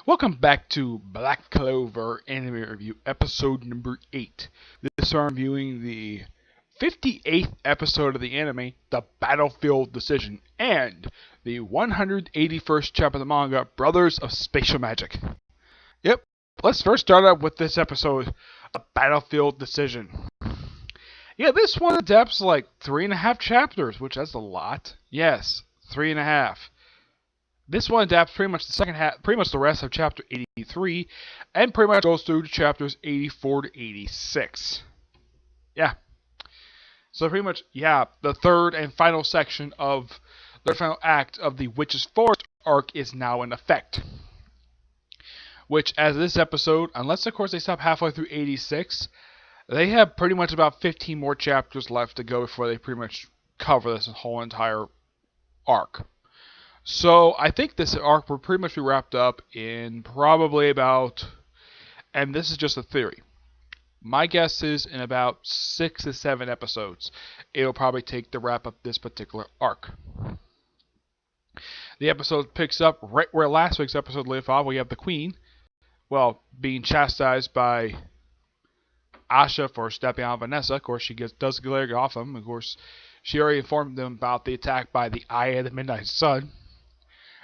Welcome back to Black Clover Anime Review, episode number 8. This time I'm reviewing the 58th episode of the anime, The Battlefield Decision, and the 181st chapter of the manga, Brothers of Spatial Magic. Yep, let's first start out with this episode, The Battlefield Decision. Yeah, this one adapts like 3.5 chapters, which that's a lot. Yes, 3.5. This one adapts pretty much the second half, pretty much the rest of chapter 83, and pretty much goes through chapters 84 to 86. Yeah. So pretty much, yeah, the third and final section of the final act of the Witch's Forest arc is now in effect. Which, as this episode, unless of course they stop halfway through 86, they have pretty much about 15 more chapters left to go before they pretty much cover this whole entire arc. So I think this arc will pretty much be wrapped up in probably about, and this is just a theory, my guess is in about 6 to 7 episodes, it'll probably take to wrap up this particular arc. The episode picks up right where last week's episode left off. We have the Queen, being chastised by Asha for stepping on Vanessa. Of course, she does get off him. Of course, she already informed them about the attack by the Eye of the Midnight Sun.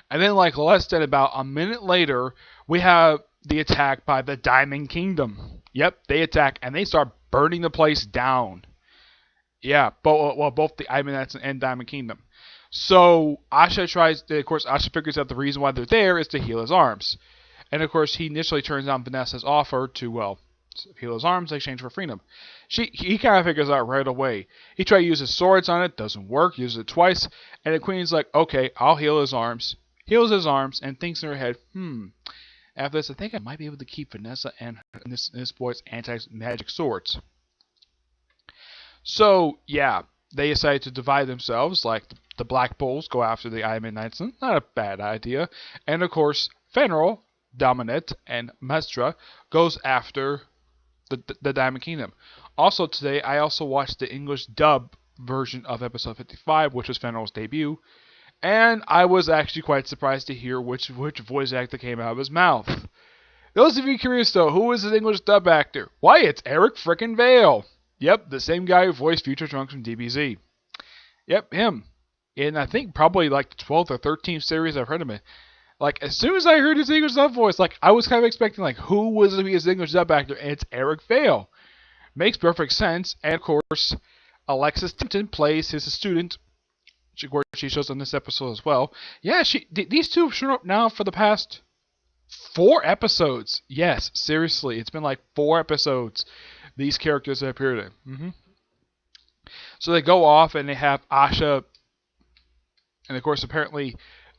And then, like less than about a minute later, we have the attack by the Diamond Kingdom. Yep, they attack and they start burning the place down. Yeah, both the Eye and Diamond Kingdom. So Asha figures out the reason why they're there is to heal his arms. And of course, he initially turns down Vanessa's offer to, heal his arms in exchange for freedom. He kind of figures out right away. He tries to use his swords on it, doesn't work, uses it twice, and the Queen's like, okay, I'll heal his arms. Heals his arms and thinks in her head, after this, I think I might be able to keep Vanessa and this boy's anti-magic swords. So, yeah, they decide to divide themselves, like the Black Bulls go after the Eye Midnight. Not a bad idea. And, of course, Fenrir, Dominant, and Mestra goes after the Diamond Kingdom. Also today, I also watched the English dub version of episode 55, which was Fenrir's debut. And I was actually quite surprised to hear which voice actor came out of his mouth. Those of you curious though, who is his English dub actor? Why, it's Eric frickin' Vale. Yep, the same guy who voiced Future Trunks from DBZ. Yep, him. And I think probably like the 12th or 13th series I've heard him in. Like, as soon as I heard his English dub voice, like, I was kind of expecting, like, who was his English dub actor? And it's Eric Vale. Makes perfect sense. And, of course, Alexis Tipton plays his student. She shows on this episode as well. Yeah, these two have shown up now for the past 4 episodes. Yes, seriously, it's been like 4 episodes these characters have appeared in. So they go off and they have Asha, and of course apparently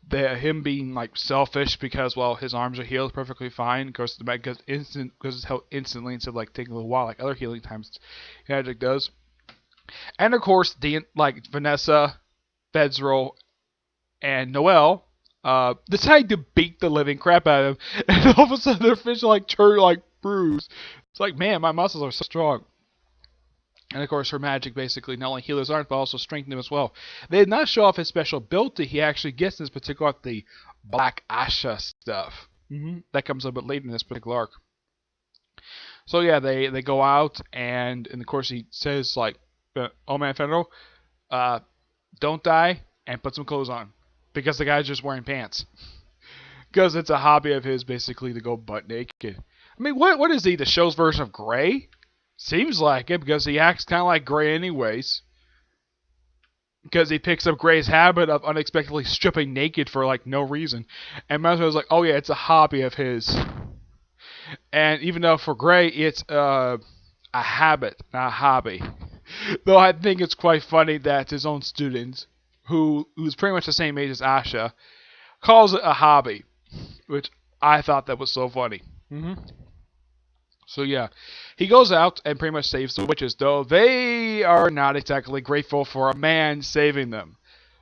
him being like selfish because his arms are healed perfectly fine. Of course the magic goes it's held instantly instead of like taking a little while like other healing times magic does. And of course Vanessa, Fedzrel, and Noelle decide to beat the living crap out of him, and all of a sudden their fish turn bruised. It's like, man, my muscles are so strong. And of course her magic basically not only heals his arms but also strengthens him as well. They did not show off his special ability he actually gets in this particular arc, the Black Asha stuff. That comes a bit later in this particular arc. So yeah, they go out and of course he says oh man, Federal, don't die, and put some clothes on. Because the guy's just wearing pants. Because it's a hobby of his, basically, to go butt naked. I mean, what is he, the show's version of Grey? Seems like it, because he acts kind of like Grey anyways. Because he picks up Grey's habit of unexpectedly stripping naked for, no reason. And Mesra was like, oh yeah, it's a hobby of his. And even though for Grey, it's a habit, not a hobby. Though I think it's quite funny that his own student, who's pretty much the same age as Asha, calls it a hobby, which I thought that was so funny. So yeah, he goes out and pretty much saves the witches, though they are not exactly grateful for a man saving them.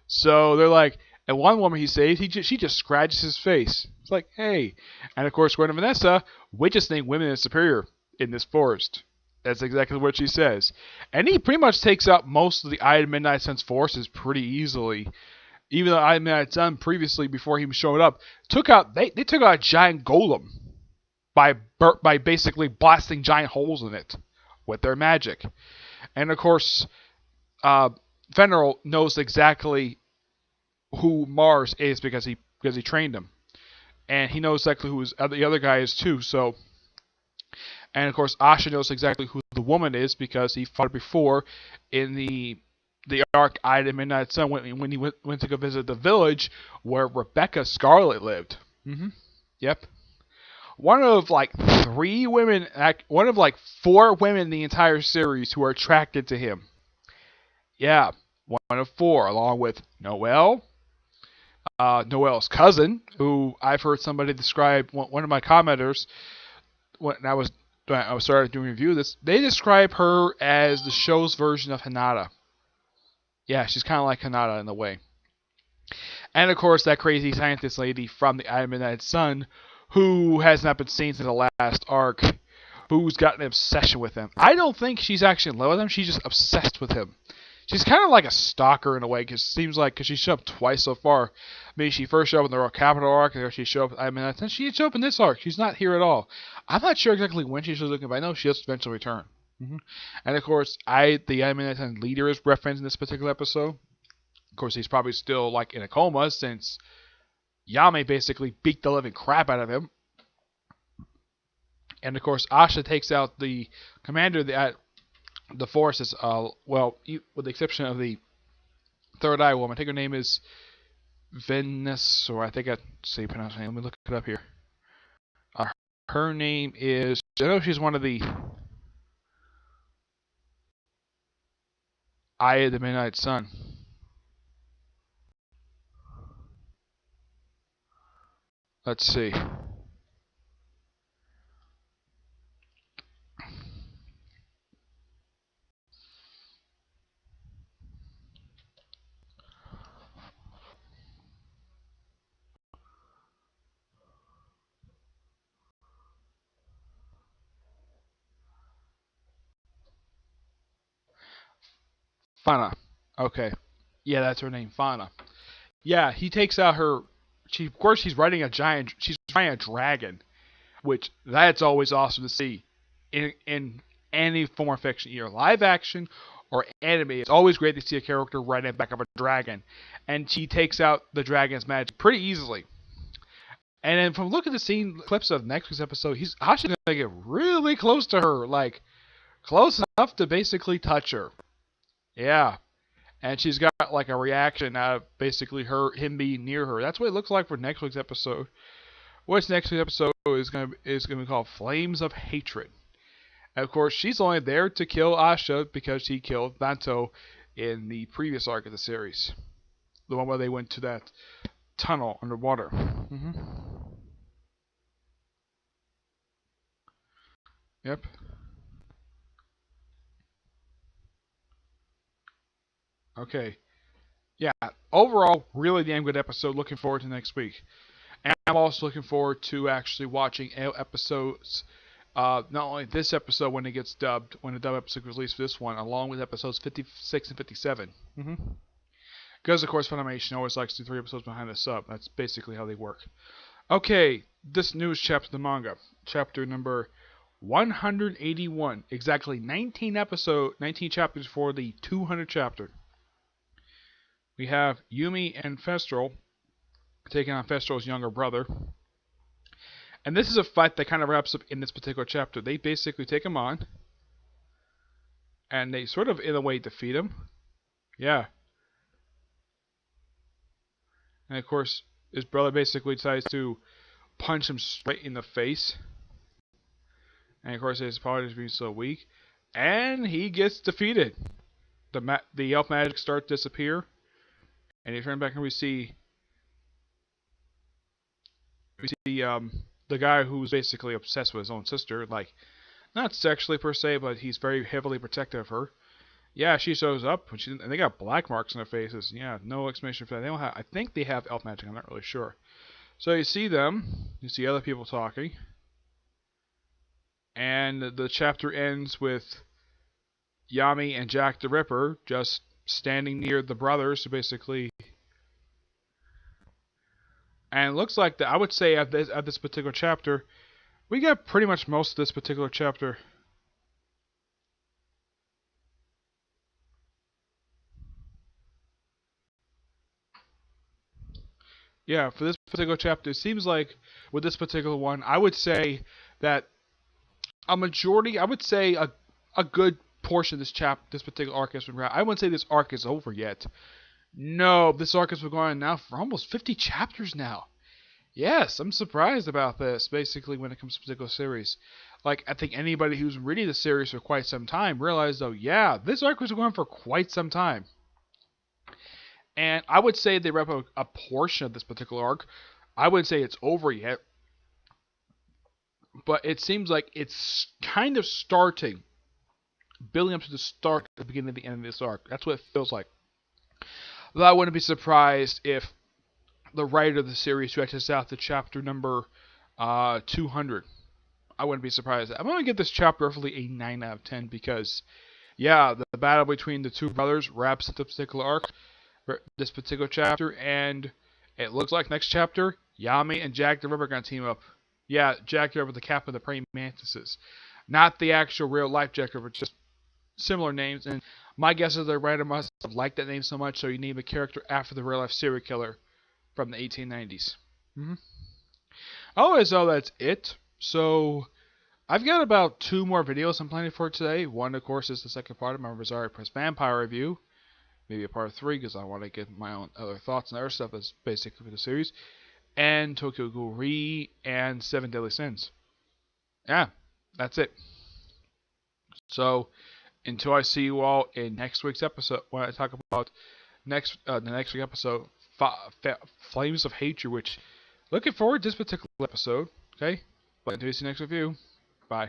So they're like, and one woman he saved, she just scratches his face. It's like, hey. And of course, according to Vanessa, witches think women are superior in this forest. That's exactly what she says. And he pretty much takes out most of the Eye of Midnight Sun's forces pretty easily. Even though Iron Man had done previously before he showed up, they took out a giant golem by basically blasting giant holes in it with their magic. And of course, uh, Fenrir knows exactly who Mars is because he trained him, and he knows exactly who the other guy is too. So, and of course, Asha knows exactly who the woman is because he fought her before in the arc Eye of the Midnight Sun when he went to go visit the village where Rebecca Scarlet lived. Yep. One of like one of like 4 women in the entire series who are attracted to him. Yeah, one of 4, along with Noelle, Noelle's cousin, who I've heard somebody describe. One of my commenters, when I was started doing a review of this, they describe her as the show's version of Hinata. Yeah, she's kind of like Hinata in a way. And of course, that crazy scientist lady from the Eye of Midnight Sun, who has not been seen since the last arc, who's got an obsession with him. I don't think she's actually in love with him. She's just obsessed with him. She's kind of like a stalker in a way, because it seems like she showed up twice so far. I mean, she first showed up in the Royal Capital arc, and then she showed up. I mean, she showed up in this arc. She's not here at all. I'm not sure exactly when she's looking, but I know she does eventually return. And of course, the Eye of Midnight Sun leader is referenced in this particular episode. Of course, he's probably still like in a coma since Yami basically beat the living crap out of him. And of course, Asha takes out the commander of the forces. With the exception of the Third Eye woman. I think her name is Venus, or I think I say pronounce her name. Let me look it up here. Her name is. I know she's one of the Eye of the Midnight Sun. Let's see. Fauna. Okay. Yeah, that's her name, Fauna. Yeah, he takes out her. Of course, she's riding a dragon, which that's always awesome to see in any form of fiction, either live action or anime. It's always great to see a character riding back up a dragon, and she takes out the dragon's magic pretty easily. And then from looking at the scene clips of next week's episode, he's actually gonna get really close to her, like close enough to basically touch her. Yeah. And she's got like a reaction out of basically him being near her. That's what it looks like for next week's episode. Which next week's episode is gonna be called Flames of Hatred. And of course, she's only there to kill Asha because she killed Banto in the previous arc of the series, the one where they went to that tunnel underwater. Yep. Okay. Yeah. Overall, really damn good episode. Looking forward to next week. And I'm also looking forward to actually watching episodes. Not only this episode when it gets dubbed, when the dub episode is released for this one, along with episodes 56 and 57. Because, of course, Funimation always likes to do 3 episodes behind the sub. That's basically how they work. Okay, this newest chapter of the manga. Chapter number 181. Exactly 19 chapters for the 200 chapter. We have Yumi and Festral taking on Festral's younger brother. And this is a fight that kind of wraps up in this particular chapter. They basically take him on. And they sort of, in a way, defeat him. Yeah. And of course, his brother basically decides to punch him straight in the face. And of course, his power is being so weak. And he gets defeated. The elf magic starts to disappear. And you turn back and we see the guy who's basically obsessed with his own sister, like not sexually per se, but he's very heavily protective of her. Yeah, she shows up, and they got black marks on their faces. Yeah, no explanation for that. They don't have. I think they have elf magic. I'm not really sure. So you see them. You see other people talking, and the chapter ends with Yami and Jack the Ripper just standing near the brothers to basically And it looks like that I would say at this particular chapter, we got pretty much most of this particular chapter. Yeah, for this particular chapter, it seems like with this particular one, I would say that a majority, I would say a good portion of this particular arc has been wrapped. I wouldn't say this arc is over yet. No, this arc has been going on now for almost 50 chapters now. Yes, I'm surprised about this, basically, when it comes to particular series. Like, I think anybody who's reading the series for quite some time realized, though, yeah, this arc was going for quite some time. And I would say they wrap up a portion of this particular arc. I wouldn't say it's over yet, but it seems like it's kind of starting, building up to the start at the beginning of the end of this arc. That's what it feels like. Though I wouldn't be surprised if the writer of the series stretches out to chapter number 200. I wouldn't be surprised. I'm going to give this chapter roughly a 9 out of 10 because, yeah, the battle between the two brothers wraps up the particular arc, this particular chapter, and it looks like next chapter, Yami and Jack the Ripper are going to team up. Yeah, Jack the Ripper, the captain of the praying mantises. Not the actual real life Jack the Ripper, just similar names. And my guess is the writer must have liked that name so much, so he named a character after the real life serial killer from the 1890s. So that's it. So I've got about 2 more videos I'm planning for today. One, of course, is the second part of my Rosario Press Vampire review. Maybe a part 3 because I want to get my own other thoughts and other stuff that's basically for the series. And Tokyo Ghoul and 7 Deadly Sins. Yeah, that's it. So until I see you all in next week's episode, when I talk about the next week's episode, Flames of Hatred, which looking forward to this particular episode. Okay, but until you see you next review, bye.